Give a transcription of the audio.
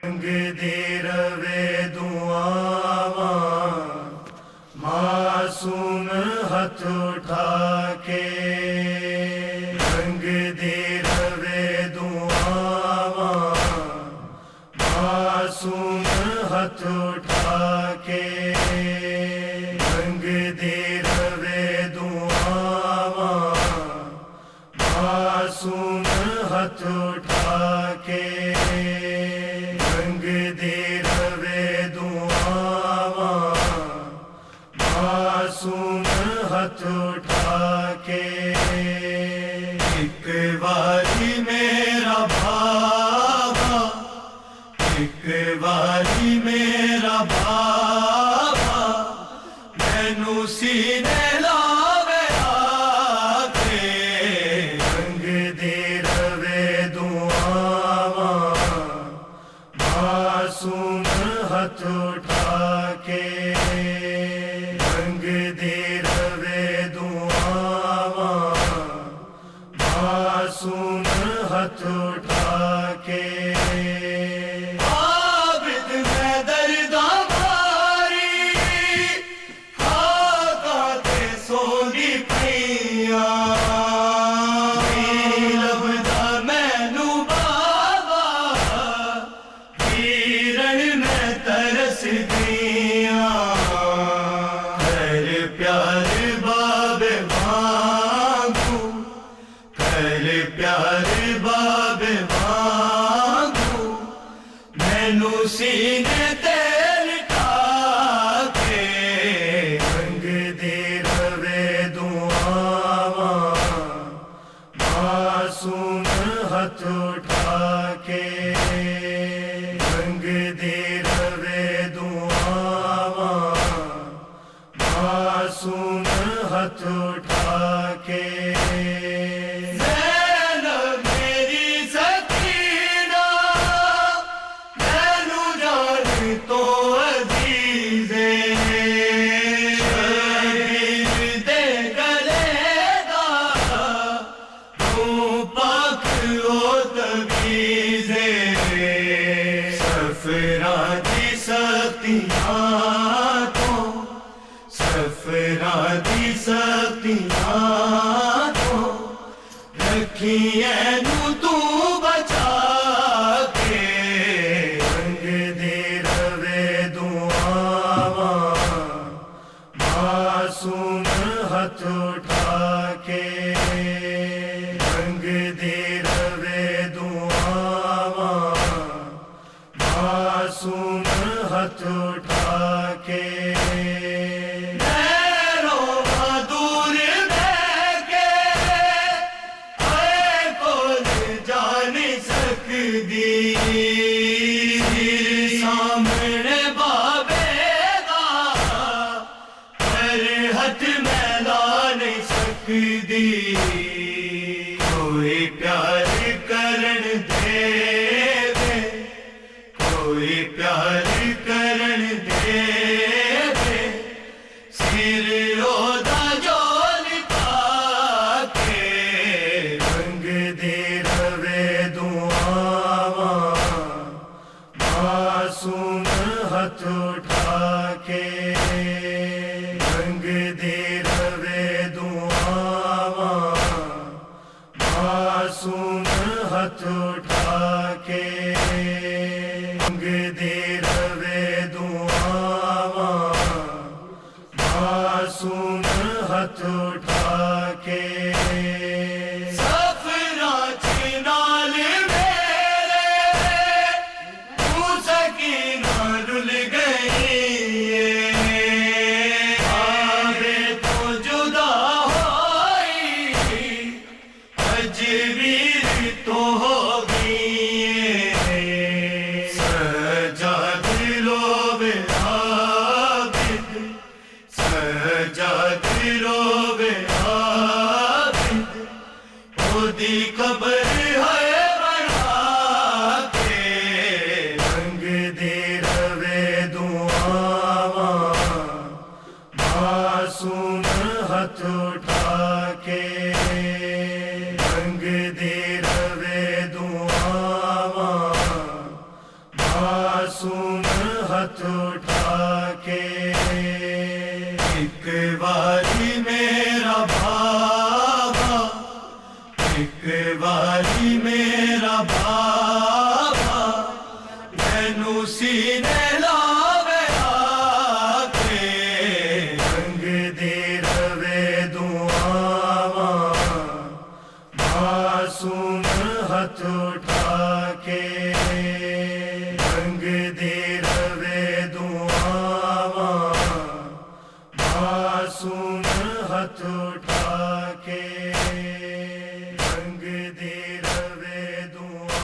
رنگ دے روے دعاواں معصوم ہاتھ اٹھا کے، رنگ دے روے دعاواں معصوم ہاتھ اٹھا کے، رنگ دے روے دعاواں معصوم ہاتھ اٹھا کے، رنگ دے روے دعاواں معصوم ہاتھ اٹھا کے۔ ایک واری میرا بابا، ایک واری میرا بابا، مینوں سینے لاوے آ کے، رنگ دے روے دعاواں معصوم ہاتھ اٹھا کے، رنگ دے روے دعاواں معصوم ہاتھ اٹھا کے۔ عابد میں درداں ماری خاکاں تے سوندی پیاں، لبدا مینوں بابا ہیرن میں ترس دیاں، کر پیار بابے وانگو، کر پیار بابے وانگو، مینوں سینے تے لٹا کے، رنگ دے روے دعاواں معصوم ہاتھ اٹھا کے، رنگ دے روے دعاواں معصوم ہاتھ اٹھا کے۔ زینب میری سکینہ مینوں جان تو عزیز شبیر دے گلے دا تو پاک او تمیز، سفراں دی سختیاں تو، سفراں دی سختیاں تو رکھی اینوں تو بچا کے، رنگ دے روے دعاواں معصوم ہاتھ اٹھا کے، رنگ دے روے دعاواں معصوم ہاتھ اٹھا کے۔ سامنے بابے دا پر ہاتھ میں لا نہیں سکدی، کوئی پیار کرن دے وے، کوئی پیار کرن دے وے، سر اودا جول پا کے، رنگ دے روے دعاواں معصوم ہاتھ اٹھا کے، رنگ دے روے دعاواں معصوم ہاتھ اٹھا کے، رنگ دے روے دعاواں معصوم ہاتھ اٹھا کے۔ سفراں چنال میرے تو سکینہ رل گئی، آبے تو جدا ہوئی اجویر تو ہو گئی، سجا معصوم ہاتھ اٹھا کے ایک باری میرا بابا، ایک باری میرا بابا، مینوں سینے لا